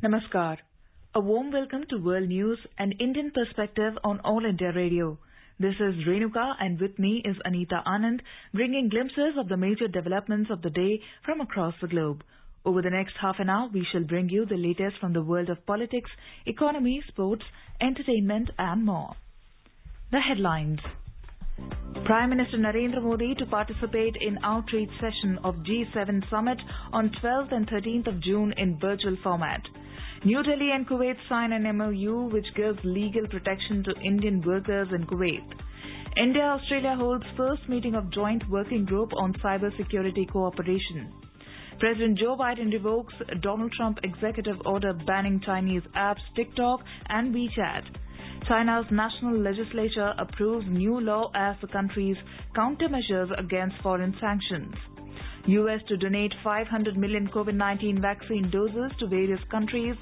Namaskar. A warm welcome to World News and Indian Perspective on All India Radio. This is Renuka and with me is Anita Anand, bringing glimpses of the major developments of the day from across the globe. Over the next half an hour, we shall bring you the latest from the world of politics, economy, sports, entertainment and more. The headlines. Prime Minister Narendra Modi to participate in outreach session of G7 summit on 12th and 13th of June in virtual format. New Delhi and Kuwait sign an MOU which gives legal protection to Indian workers in Kuwait. India-Australia holds first meeting of joint working group on cyber security cooperation. President Joe Biden revokes Donald Trump executive order banning Chinese apps TikTok and WeChat. China's national legislature approves new law as the country's countermeasures against foreign sanctions. U.S. to donate 500 million COVID-19 vaccine doses to various countries.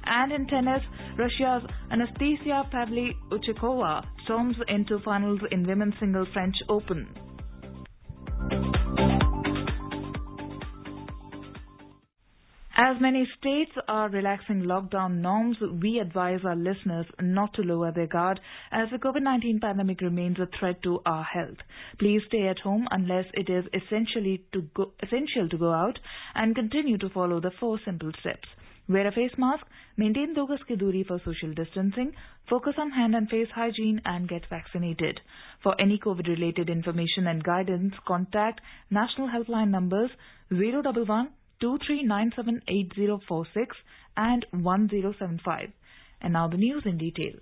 And in tennis, Russia's Anastasia Pavlyuchenkova storms into finals in women's single French Open. As many states are relaxing lockdown norms, we advise our listeners not to lower their guard as the COVID-19 pandemic remains a threat to our health. Please stay at home unless it is essential to go out and continue to follow the 4 simple steps. Wear a face mask, maintain 2 gaz ki duri for social distancing, focus on hand and face hygiene and get vaccinated. For any COVID-related information and guidance, contact national helpline numbers 011 23978046 and 1075. And now the news in detail.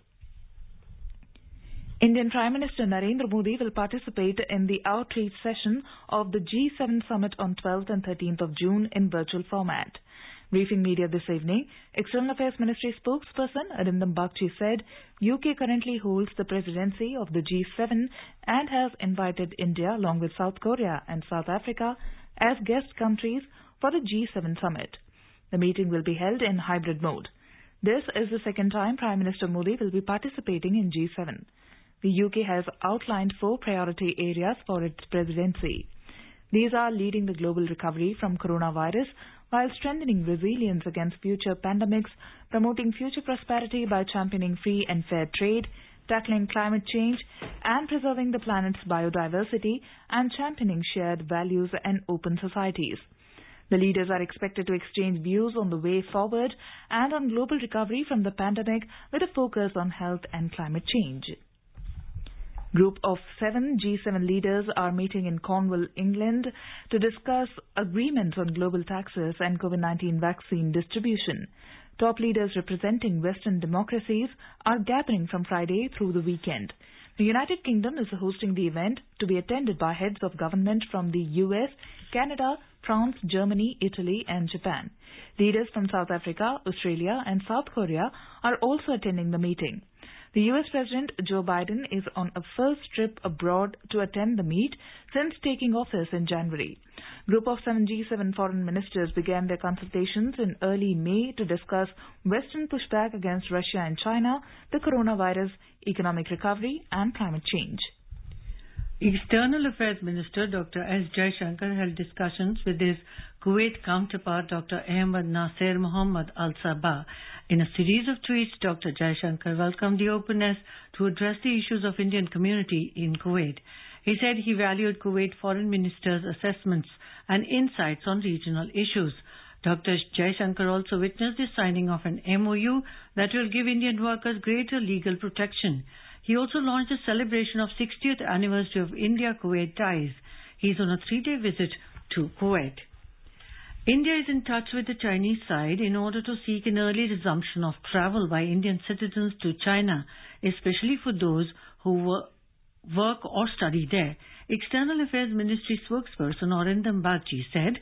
Indian Prime Minister Narendra Modi will participate in the outreach session of the G7 summit on 12th and 13th of June in virtual format. Briefing media this evening, External Affairs Ministry spokesperson Arindam Bagchi said UK currently holds the presidency of the G7 and has invited India along with South Korea and South Africa as guest countries for the G7 summit. The meeting will be held in hybrid mode. This is the second time Prime Minister Modi will be participating in G7. The UK has outlined 4 priority areas for its presidency. These are leading the global recovery from coronavirus while strengthening resilience against future pandemics, promoting future prosperity by championing free and fair trade, tackling climate change and preserving the planet's biodiversity, and championing shared values and open societies. The leaders are expected to exchange views on the way forward and on global recovery from the pandemic with a focus on health and climate change. Group of 7 G7 leaders are meeting in Cornwall, England to discuss agreements on global taxes and COVID-19 vaccine distribution. Top leaders representing Western democracies are gathering from Friday through the weekend. The United Kingdom is hosting the event to be attended by heads of government from the US, Canada, France, Germany, Italy and Japan. Leaders from South Africa, Australia and South Korea are also attending the meeting. The US President Joe Biden is on a first trip abroad to attend the meet since taking office in January. Group of 7 G7 foreign ministers began their consultations in early May to discuss Western pushback against Russia and China, the coronavirus, economic recovery and climate change. External Affairs Minister Dr. S. Jaishankar held discussions with his Kuwait counterpart Dr. Ahmed Nasser Mohammed Al Sabah. In a series of tweets, Dr. Jaishankar welcomed the openness to address the issues of Indian community in Kuwait. He said he valued Kuwait foreign minister's assessments and insights on regional issues. Dr. Jaishankar also witnessed the signing of an MOU that will give Indian workers greater legal protection. He also launched a celebration of 60th anniversary of India-Kuwait ties. He is on a 3-day visit to Kuwait. India is in touch with the Chinese side in order to seek an early resumption of travel by Indian citizens to China, especially for those who work or study there. External Affairs Ministry spokesperson Arindam Bagchi said,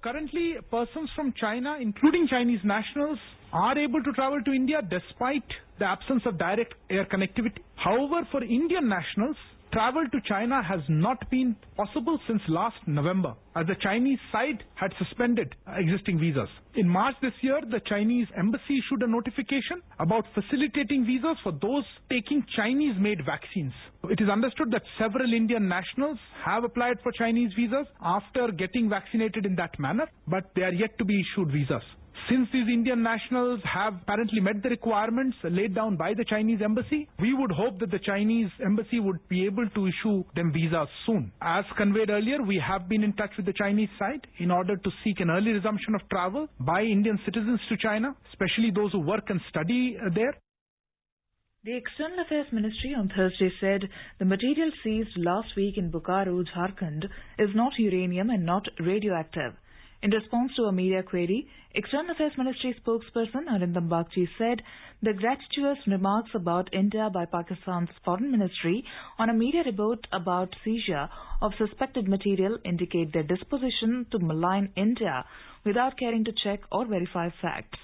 currently, persons from China, including Chinese nationals, are able to travel to India despite the absence of direct air connectivity. However, for Indian nationals, travel to China has not been possible since last November, as the Chinese side had suspended existing visas. In March this year, the Chinese embassy issued a notification about facilitating visas for those taking Chinese-made vaccines. It is understood that several Indian nationals have applied for Chinese visas after getting vaccinated in that manner, but they are yet to be issued visas. Since these Indian nationals have apparently met the requirements laid down by the Chinese embassy, we would hope that the Chinese embassy would be able to issue them visas soon. As conveyed earlier, we have been in touch with the Chinese side in order to seek an early resumption of travel by Indian citizens to China, especially those who work and study there. The External Affairs Ministry on Thursday said the material seized last week in Bokaro, Jharkhand is not uranium and not radioactive. In response to a media query, External Affairs Ministry spokesperson Arindam Bagchi said the gratuitous remarks about India by Pakistan's Foreign Ministry on a media report about seizure of suspected material indicate their disposition to malign India without caring to check or verify facts.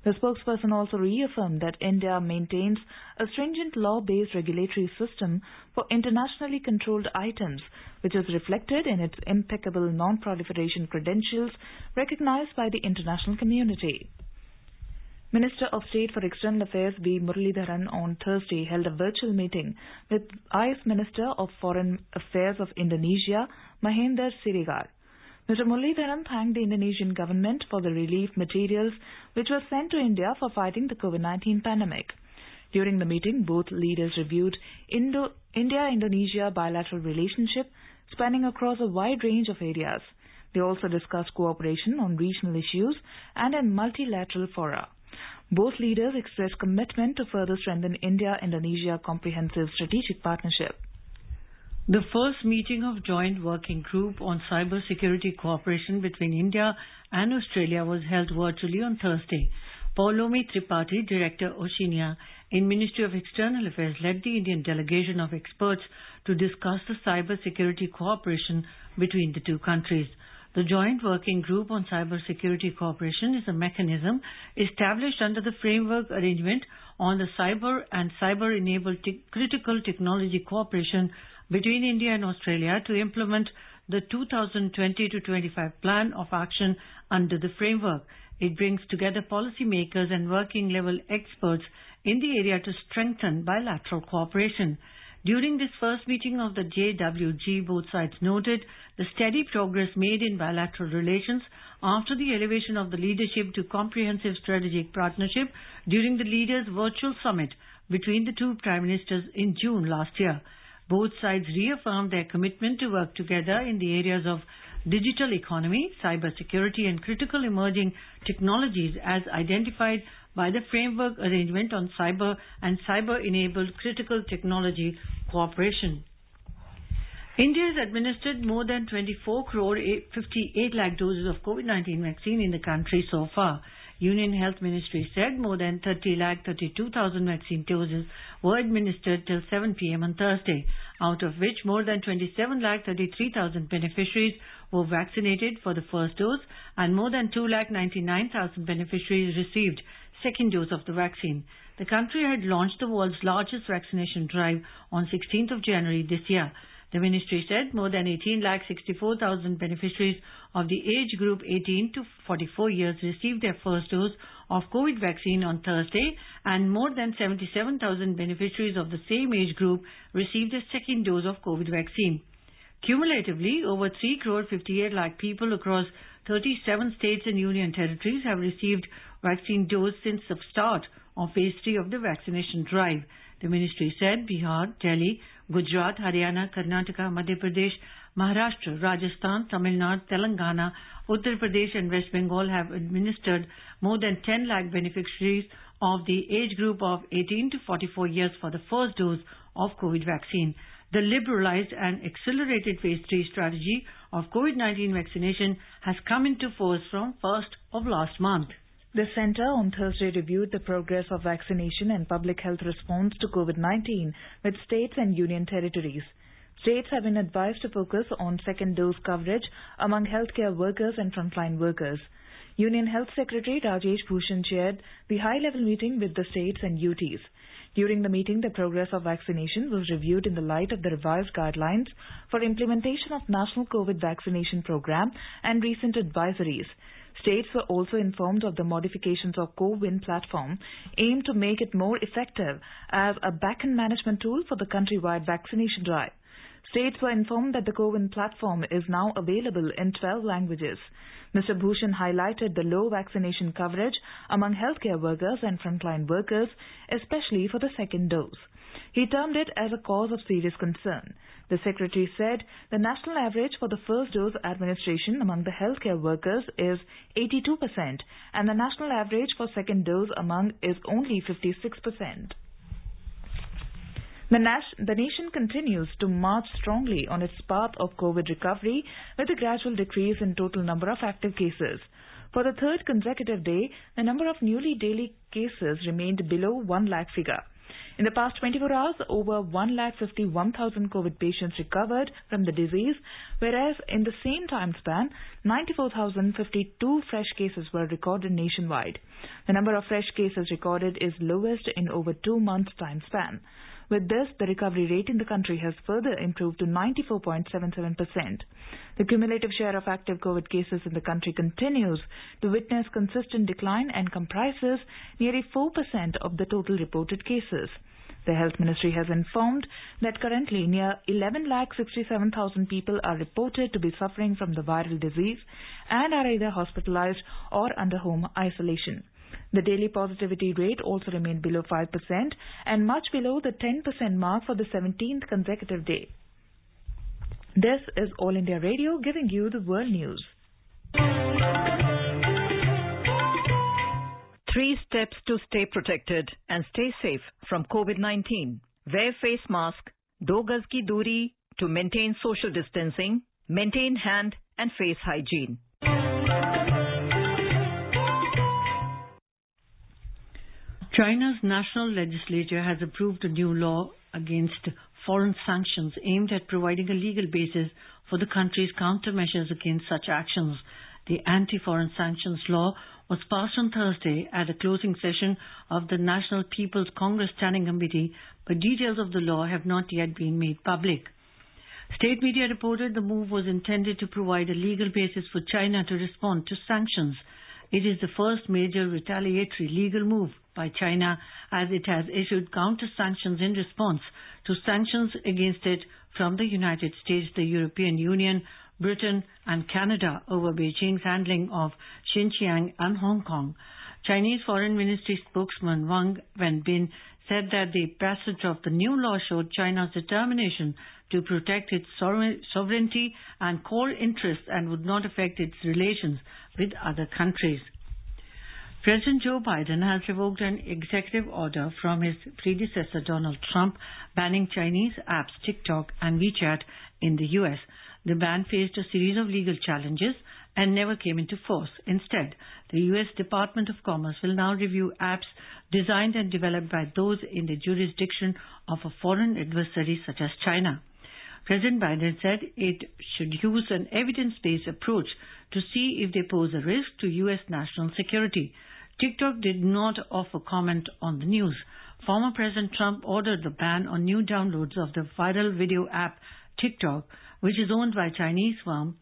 The spokesperson also reaffirmed that India maintains a stringent law-based regulatory system for internationally controlled items, which is reflected in its impeccable non-proliferation credentials recognized by the international community. Minister of State for External Affairs V. Muralidharan on Thursday held a virtual meeting with Vice Minister of Foreign Affairs of Indonesia, Mahendra Siregar. Mr. Muralidharan thanked the Indonesian government for the relief materials which were sent to India for fighting the COVID-19 pandemic. During the meeting, both leaders reviewed India-Indonesia bilateral relationship spanning across a wide range of areas. They also discussed cooperation on regional issues and in multilateral fora. Both leaders expressed commitment to further strengthen India-Indonesia comprehensive strategic partnership. The first meeting of Joint Working Group on Cyber Security Cooperation between India and Australia was held virtually on Thursday. Paulomi Tripathi, Director Oceania in Ministry of External Affairs, led the Indian delegation of experts to discuss the cyber security cooperation between the two countries. The Joint Working Group on Cyber Security Cooperation is a mechanism established under the Framework Arrangement on the Cyber and Cyber-Enabled Critical Technology Cooperation between India and Australia to implement the 2020-25 Plan of Action under the framework. It brings together policymakers and working-level experts in the area to strengthen bilateral cooperation. During this first meeting of the JWG, both sides noted the steady progress made in bilateral relations after the elevation of the leadership to comprehensive strategic partnership during the leaders' virtual summit between the two prime ministers in June last year. Both sides reaffirmed their commitment to work together in the areas of digital economy, cyber security and critical emerging technologies as identified by the Framework Arrangement on Cyber and Cyber-Enabled Critical Technology Cooperation. India has administered more than 24 crore 58 lakh doses of COVID-19 vaccine in the country so far. Union Health Ministry said more than 30,32,000 vaccine doses were administered till 7 p.m. on Thursday, out of which more than 27,33,000 beneficiaries were vaccinated for the first dose and more than 2,99,000 beneficiaries received second dose of the vaccine. The country had launched the world's largest vaccination drive on 16th of January this year. The ministry said more than 18,64,000 beneficiaries of the age group 18 to 44 years received their first dose of COVID vaccine on Thursday, and more than 77,000 beneficiaries of the same age group received a second dose of COVID vaccine. Cumulatively, over 3 crore 58 lakh people across 37 states and union territories have received vaccine dose since the start of phase 3 of the vaccination drive. The ministry said Bihar, Delhi, Gujarat, Haryana, Karnataka, Madhya Pradesh, Maharashtra, Rajasthan, Tamil Nadu, Telangana, Uttar Pradesh and West Bengal have administered more than 10 lakh beneficiaries of the age group of 18 to 44 years for the first dose of COVID vaccine. The liberalized and accelerated phase 3 strategy of COVID-19 vaccination has come into force from 1st of last month. The Centre on Thursday reviewed the progress of vaccination and public health response to COVID-19 with states and union territories. States have been advised to focus on second dose coverage among healthcare workers and frontline workers. Union Health Secretary Rajesh Bhushan chaired the high-level meeting with the states and UTs. During the meeting, the progress of vaccination was reviewed in the light of the revised guidelines for implementation of National COVID Vaccination Program and recent advisories. States were also informed of the modifications of CoWIN platform aimed to make it more effective as a back-end management tool for the countrywide vaccination drive. States were informed that the CoWIN platform is now available in 12 languages. Mr. Bhushan highlighted the low vaccination coverage among healthcare workers and frontline workers, especially for the second dose. He termed it as a cause of serious concern. The Secretary said the national average for the first dose administration among the healthcare workers is 82% and the national average for second dose among is only 56%. The nation continues to march strongly on its path of COVID recovery with a gradual decrease in total number of active cases. For the third consecutive day, the number of newly daily cases remained below 1 lakh figure. In the past 24 hours, over 1,51,000 COVID patients recovered from the disease, whereas in the same time span, 94,052 fresh cases were recorded nationwide. The number of fresh cases recorded is lowest in over 2 months' time span. With this, the recovery rate in the country has further improved to 94.77%. The cumulative share of active COVID cases in the country continues to witness consistent decline and comprises nearly 4% of the total reported cases. The Health Ministry has informed that currently near 11,67,000 people are reported to be suffering from the viral disease and are either hospitalized or under home isolation. The daily positivity rate also remained below 5% and much below the 10% mark for the 17th consecutive day. This is All India Radio giving you the world news. 3 steps to stay protected and stay safe from COVID-19. Wear face mask, 2 gaz ki duri to maintain social distancing, maintain hand and face hygiene. China's national legislature has approved a new law against foreign sanctions aimed at providing a legal basis for the country's countermeasures against such actions. The anti-foreign sanctions law was passed on Thursday at a closing session of the National People's Congress Standing Committee, but details of the law have not yet been made public. State media reported the move was intended to provide a legal basis for China to respond to sanctions. It is the first major retaliatory legal move by China as it has issued counter-sanctions in response to sanctions against it from the United States, the European Union, Britain and Canada over Beijing's handling of Xinjiang and Hong Kong. Chinese Foreign Ministry spokesman Wang Wenbin said that the passage of the new law showed China's determination to protect its sovereignty and core interests and would not affect its relations with other countries. President Joe Biden has revoked an executive order from his predecessor Donald Trump banning Chinese apps TikTok and WeChat in the U.S. The ban faced a series of legal challenges and never came into force. Instead, the U.S. Department of Commerce will now review apps designed and developed by those in the jurisdiction of a foreign adversary such as China. President Biden said it should use an evidence-based approach to see if they pose a risk to U.S. national security. TikTok did not offer comment on the news. Former President Trump ordered the ban on new downloads of the viral video app TikTok, which is owned by Chinese firm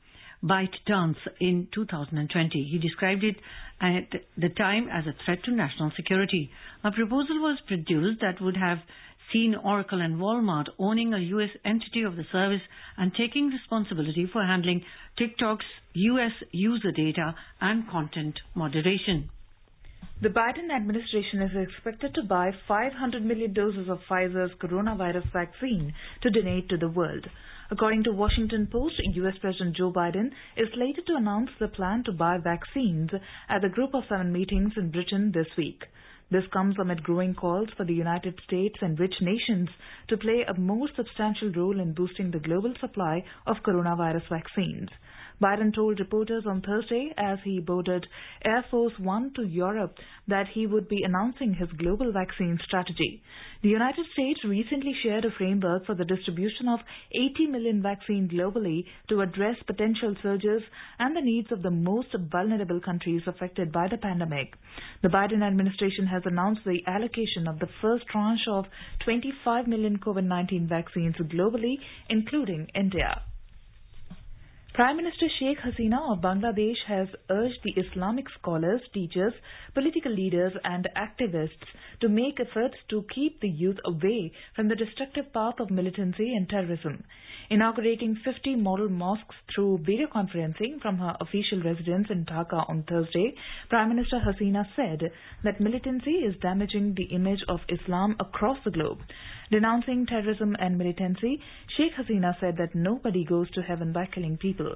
ByteDance, in 2020. He described it at the time as a threat to national security. A proposal was produced that would have seen Oracle and Walmart owning a U.S. entity of the service and taking responsibility for handling TikTok's U.S. user data and content moderation. The Biden administration is expected to buy 500 million doses of Pfizer's coronavirus vaccine to donate to the world. According to Washington Post, U.S. President Joe Biden is slated to announce the plan to buy vaccines at the Group of 7 meetings in Britain this week. This comes amid growing calls for the United States and rich nations to play a more substantial role in boosting the global supply of coronavirus vaccines. Biden told reporters on Thursday as he boarded Air Force One to Europe that he would be announcing his global vaccine strategy. The United States recently shared a framework for the distribution of 80 million vaccines globally to address potential surges and the needs of the most vulnerable countries affected by the pandemic. The Biden administration has announced the allocation of the first tranche of 25 million COVID-19 vaccines globally, including India. Prime Minister Sheikh Hasina of Bangladesh has urged the Islamic scholars, teachers, political leaders and activists to make efforts to keep the youth away from the destructive path of militancy and terrorism. Inaugurating 50 model mosques through video conferencing from her official residence in Dhaka on Thursday, Prime Minister Hasina said that militancy is damaging the image of Islam across the globe. Denouncing terrorism and militancy, Sheikh Hasina said that nobody goes to heaven by killing people.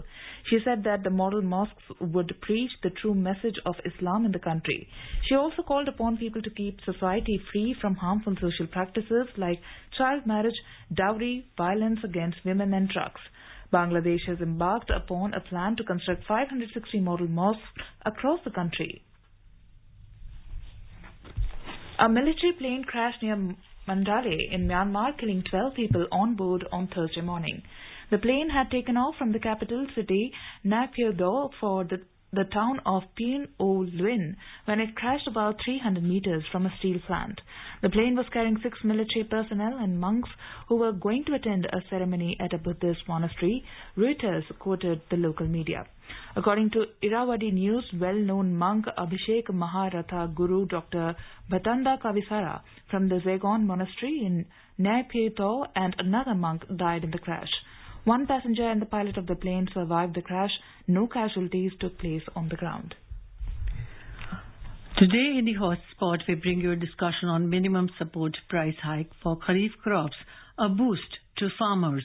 She said that the model mosques would preach the true message of Islam in the country. She also called upon people to keep society free from harmful social practices like child marriage, dowry, violence against women and drugs. Bangladesh has embarked upon a plan to construct 560 model mosques across the country. A military plane crashed near Mandalay in Myanmar, killing 12 people on board on Thursday morning. The plane had taken off from the capital city, Naypyidaw, for the town of Pien O Luin when it crashed about 300 meters from a steel plant. The plane was carrying 6 military personnel and monks who were going to attend a ceremony at a Buddhist monastery, Reuters quoted the local media. According to Irrawaddy News, well-known monk Abhishek Maharatha Guru Dr. Bhatanda Kavisara from the Zegon monastery in Naypyidaw and another monk died in the crash. One passenger and the pilot of the plane survived the crash. No casualties took place on the ground. Today in the hot spot, we bring you a discussion on minimum support price hike for Kharif crops, a boost to farmers.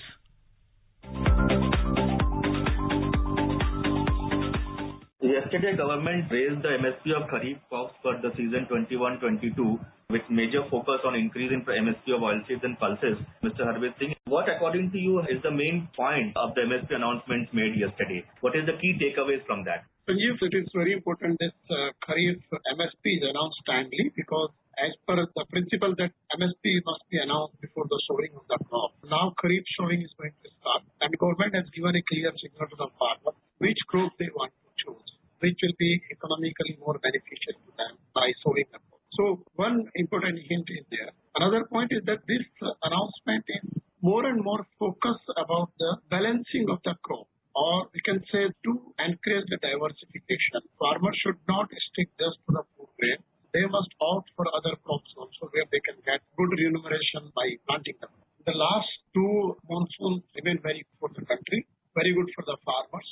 Yesterday, government raised the MSP of Kharif crops for the season 21-22 with major focus on increasing the MSP of oilseeds and pulses. Mr. Harvesh Singh, what according to you is the main point of the MSP announcements made yesterday? What is the key takeaways from that? Sanjeev, it is very important this Kharif MSP is announced timely because as per the principle that MSP must be announced before the sowing of the crop. Now Kharif sowing is going to start and the government has given a clear signal to the farmer which crop they want to choose, which will be economically more beneficial to them by sowing the crop. So one important hint is there. Another point is that this announcement is more and more focused about the balancing of the crop, or we can say to encourage the diversification. Farmers should not stick just to the food grain. They must opt for other crops also where they can get good remuneration by planting them. The last two monsoons remain very good for the country, very good for the farmers.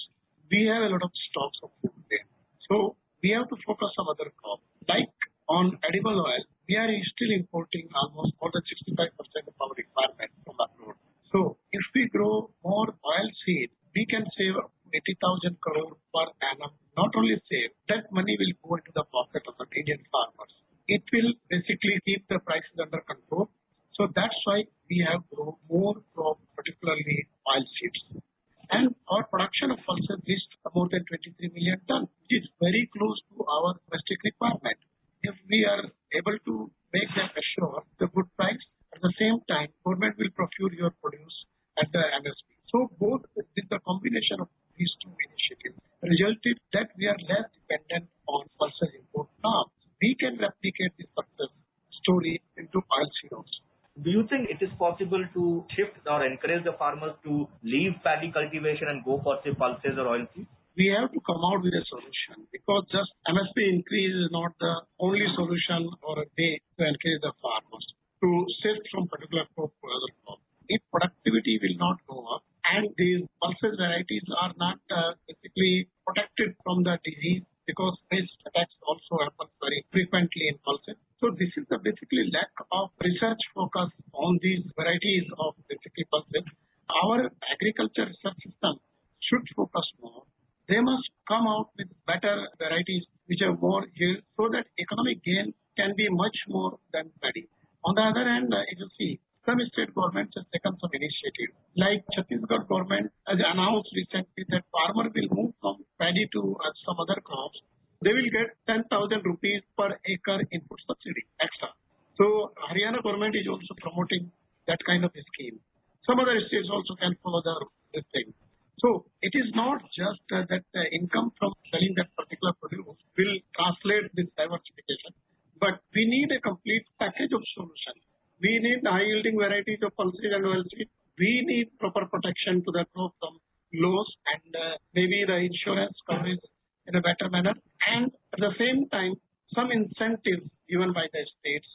We have a lot of stocks of food grain. So we have to focus on other crops. Like on edible oil, we are still importing almost more than 65% of our requirement from abroad. So if we grow more oil seed, we can save 80,000 crore per annum. Not only save, that money will go into the pocket of the Indian farmers. It will basically keep the prices under control. So that's why we have grown more crop, particularly oil seeds. And our production of pulses reached more than 23 million tons, which is very close to our domestic requirement. If we are able to make them assure the good price, at the same time, government will procure your produce at the MSP. So both with the combination of these two initiatives resulted that we are less dependent on pulses import. Now, we can replicate this success story into oilseed also. Do you think it is possible to shift or encourage the farmers to leave paddy cultivation and go for say pulses or oilseeds? We have to come out with a solution because just MSP increase is not the only solution or a way to encourage the farmers to shift from particular crop to other crop. If productivity will not go up and these pulses varieties are not basically protected from the disease because pest attacks also happen very frequently in pulses. So this is the basically lack of research focus on these varieties of basically pulses. Our agriculture research system should focus more. They must come out with better varieties which have more yield so that economic gain can be much more than paddy. On the other hand, if you see, some state governments have taken some initiative. Like Chhattisgarh government has announced recently that farmer will move from paddy to some other crops. They will get 10,000 rupees per acre input subsidy extra. So Haryana government is also promoting that kind of a scheme. Some other states also can follow this thing. So it is not just that the income from selling that particular produce will translate this diversification, but we need a complete package of solutions. We need high-yielding varieties of pulses and oilseeds. We need proper protection to the crop from loss and maybe the insurance coverage in a better manner. And at the same time, some incentives given by the states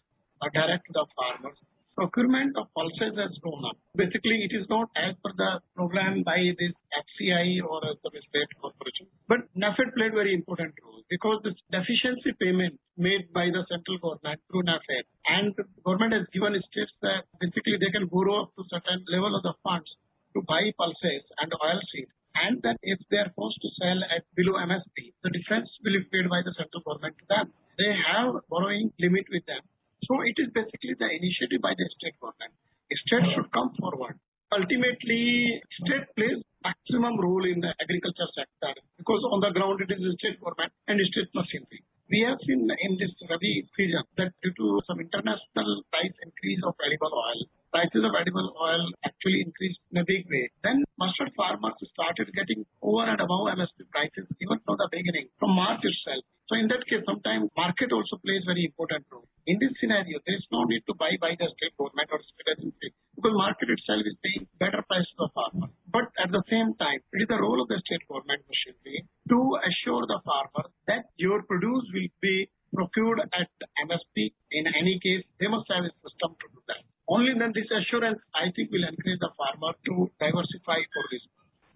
are direct to the farmers procurement of pulses has gone up. Basically, it is not as per the program by this FCI or the state corporation. But NAFED played very important role because this deficiency payment made by the central government through NAFED, and the government has given steps that basically they can borrow up to certain level of the funds to buy pulses and oil seeds. And that if they are forced to sell at below MSP, the difference will be paid by the central government to them. They have borrowing limit with them. So it is basically the initiative by the state government. State should come forward. Ultimately, state plays maximum role in the agriculture sector because on the ground it is the state government and state machinery. We have seen in this Rabi season that due to some international price increase of edible oil, prices of edible oil actually increased in a big way. Then mustard farmers started getting over and above MSP prices even from the beginning, from March itself. So in that case, sometimes market also plays very important role. In this scenario, there is no need to buy by the state government or state agency because market itself is paying better price to the farmer. But at the same time, it is the role of the state government machinery to assure the farmer that your produce will be procured at MSP. In any case, they must have a system to do that. Only then this assurance, I think, will encourage the farmer to diversify for this.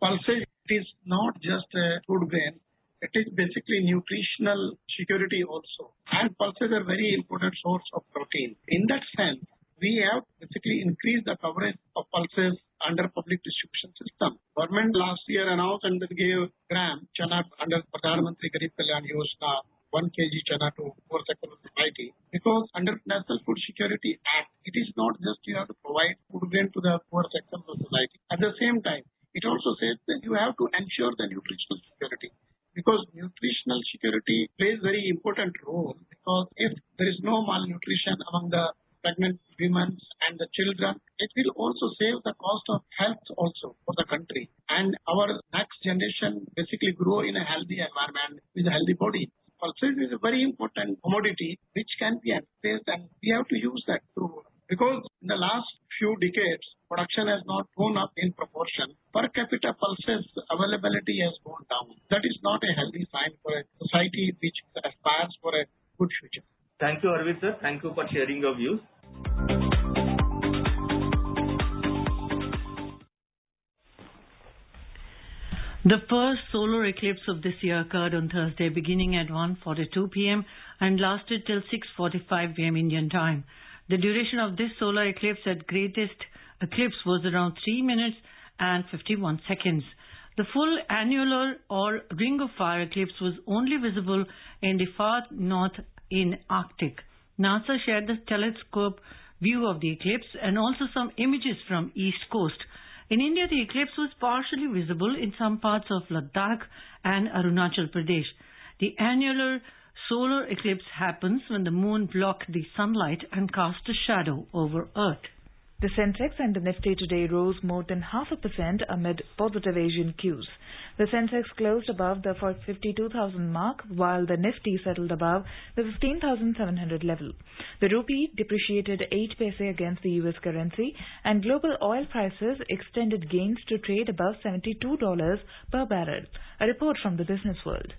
Pulses is not just a food grain. It is basically nutritional security also. And pulses are very important source of protein. In that sense, we have basically increased the coverage of pulses under public distribution system. Government last year announced and gave gram chana under Pradhan Mantri Garib Kalyan Yojana 1 kg chana to poor sector of society. Because under National Food Security Act, it is not just you have to provide food grain to the poor sector of society. At the same time, it also says that you have to ensure the nutritional security. Because nutritional security plays very important role because if there is no malnutrition among the pregnant women and the children, it will also save the cost of health also for the country. And our next generation basically grow in a healthy environment with a healthy body. Pulses is a very important commodity which can be accessed and we have to use that too. Because in the last few decades, production has not gone up in proportion. Per capita pulses availability has gone down. That is not a healthy sign for a society which aspires for a good future. Thank you, Arvind sir. Thank you for sharing your views. The first solar eclipse of this year occurred on Thursday beginning at 1:42 p.m. and lasted till 6:45 p.m. Indian time. The duration of this solar eclipse at greatest eclipse was around 3 minutes and 51 seconds. The full annular or ring of fire eclipse was only visible in the far north in Arctic. NASA shared the telescope view of the eclipse and also some images from East Coast. In India, the eclipse was partially visible in some parts of Ladakh and Arunachal Pradesh. The annular solar eclipse happens when the moon blocks the sunlight and casts a shadow over Earth. The Sensex and the Nifty today rose more than 0.5% amid positive Asian cues. The Sensex closed above the 52,000 mark, while the Nifty settled above the 15,700 level. The rupee depreciated 8 paise against the US currency, and global oil prices extended gains to trade above $72 per barrel. A report from the Business World.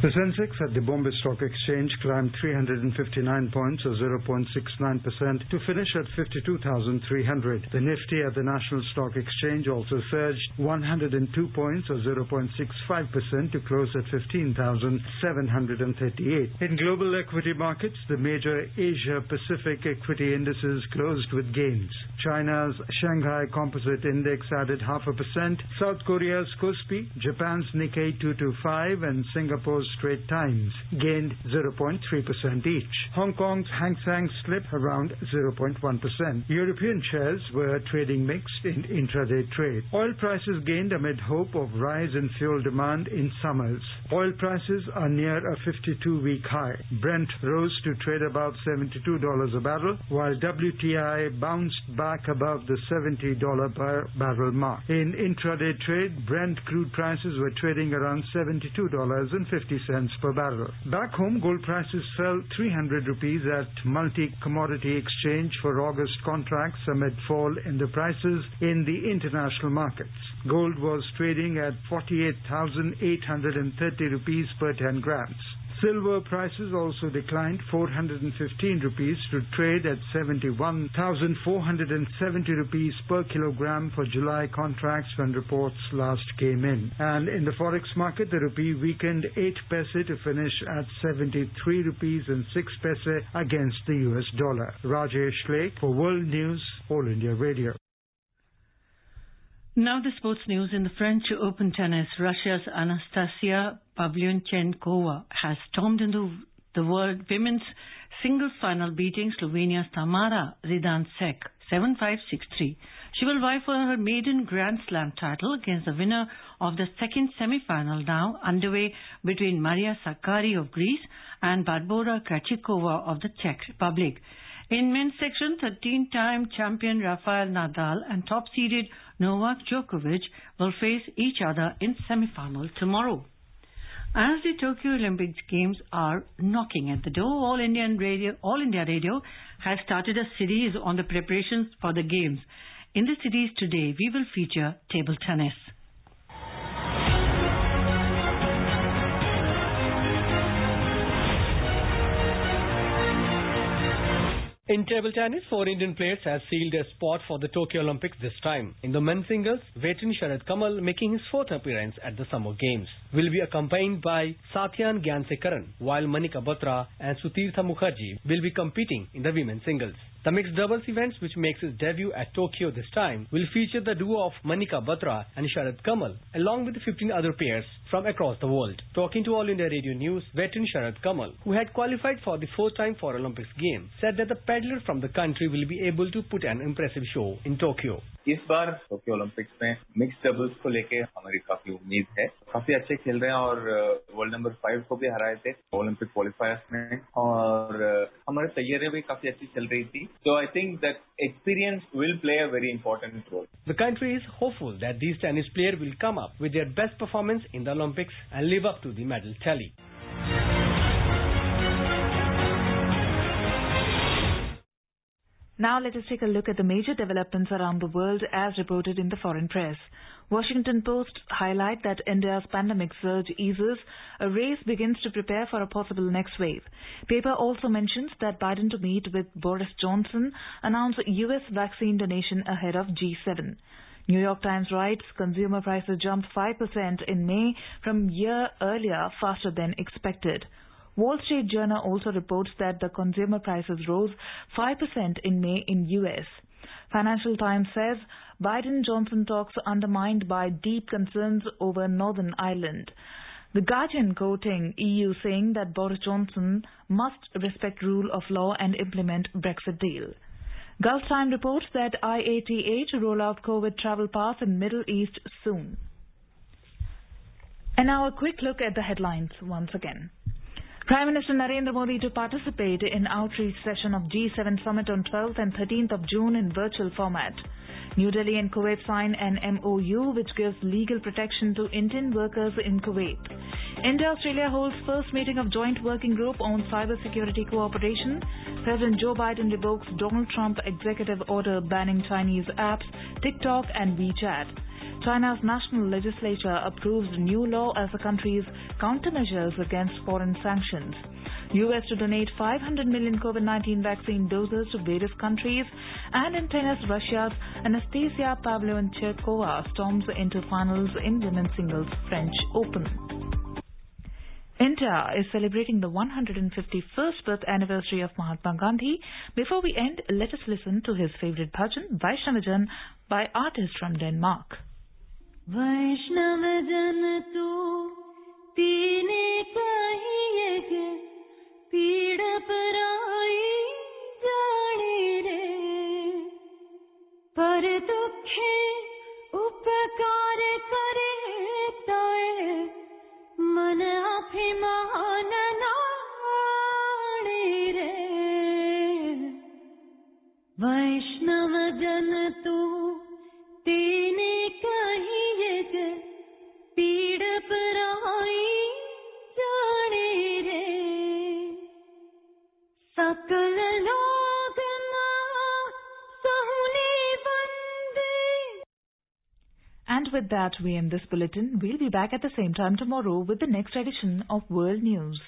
The Sensex at the Bombay Stock Exchange climbed 359 points or 0.69% to finish at 52,300. The Nifty at the National Stock Exchange also surged 102 points or 0.65% to close at 15,738. In global equity markets, the major Asia-Pacific equity indices closed with gains. China's Shanghai Composite Index added 0.5%, South Korea's Kospi, Japan's Nikkei 225 and Singapore's Straits Times gained 0.3% each. Hong Kong's Hang Seng slipped around 0.1%. European shares were trading mixed in intraday trade. Oil prices gained amid hope of rise in fuel demand in summers. Oil prices are near a 52-week high. Brent rose to trade above $72 a barrel, while WTI bounced back above the $70 per barrel mark. In intraday trade, Brent crude prices were trading around $72.50 per barrel. Back home, gold prices fell 300 rupees at multi-commodity exchange for August contracts amid fall in the prices in the international markets. Gold was trading at 48,830 rupees per 10 grams. Silver prices also declined 415 rupees to trade at 71,470 rupees per kilogram for July contracts when reports last came in. And in the forex market, the rupee weakened 8 paise to finish at 73 rupees and 6 paise against the US dollar. Rajesh Lake for World News, All India Radio. Now the sports news. In the French Open tennis, Russia's Anastasia Pavlyuchenkova has stormed into the world women's singles final, beating Slovenia's Tamara Zidansek 7-5, 6-3. She will vie for her maiden Grand Slam title against the winner of the second semi-final, now underway between Maria Sakkari of Greece and Barbora Krejcikova of the Czech Republic. In men's section, 13-time champion Rafael Nadal and top-seeded Novak Djokovic will face each other in semi-final tomorrow. As the Tokyo Olympics Games are knocking at the door, All India Radio has started a series on the preparations for the Games. In the series today, we will feature table tennis. In table tennis, 4 Indian players have sealed a spot for the Tokyo Olympics this time. In the men's singles, veteran Sharad Kamal, making his 4th appearance at the Summer Games, will be accompanied by Satyan Gyansekaran, while Manika Batra and Sutirtha Mukherjee will be competing in the women's singles. The mixed doubles events, which makes its debut at Tokyo this time, will feature the duo of Manika Batra and Sharad Kamal, along with 15 other pairs from across the world. Talking to All India Radio News, veteran Sharad Kamal, who had qualified for the 4th time for Olympics game, said that the paddler from the country will be able to put an impressive show in Tokyo. इस बार Tokyo Olympics में mix doubles को लेके हमारी काफी उम्मीद है. काफी अच्छे खेल रहे हैं और वर्ल्ड नंबर 5 को भी हराए थे ओलंपिक क्वालिफायर्स में और हमारी तैयारियां भी काफी अच्छी चल रही थी. So I think that experience will play a very important role. The country is hopeful that these tennis players will come up with their best performance in the Olympics and live up to the medal tally. Now let us take a look at the major developments around the world as reported in the foreign press. Washington Post highlight that India's pandemic surge eases, a race begins to prepare for a possible next wave. Paper also mentions that Biden to meet with Boris Johnson announced US vaccine donation ahead of G7. New York Times writes consumer prices jumped 5% in May from year earlier, faster than expected. Wall Street Journal also reports that the consumer prices rose 5% in May in US. Financial Times says Biden-Johnson talks undermined by deep concerns over Northern Ireland. The Guardian quoting EU saying that Boris Johnson must respect rule of law and implement Brexit deal. Gulf Time reports that IATA to roll out COVID travel pass in Middle East soon. And now a quick look at the headlines once again. Prime Minister Narendra Modi to participate in outreach session of G7 summit on 12th and 13th of June in virtual format. New Delhi and Kuwait sign an MOU which gives legal protection to Indian workers in Kuwait. India-Australia holds first meeting of joint working group on cybersecurity cooperation. President Joe Biden revokes Donald Trump executive order banning Chinese apps, TikTok and WeChat. China's national legislature approves new law as the country's countermeasures against foreign sanctions. US to donate 500 million COVID-19 vaccine doses to various countries. And in tennis, Russia's Anastasia Pavlyuchenkova storms into finals in women's singles French Open. India is celebrating the 151st birth anniversary of Mahatma Gandhi. Before we end, let us listen to his favorite bhajan, Vaishnav by artists from Denmark. वैष्णव जन तू तीने कहिए के पीड़ पराई जाने रे पर दुखे उपकार करे ताए मन अभिमान नाणे रे वैष्णव जन तू तीने कहिए के पीड़ पराई जाने रे सकल लोग ना सहुनी बंदे. And with that, we end this bulletin. We'll be back at the same time tomorrow with the next edition of World News.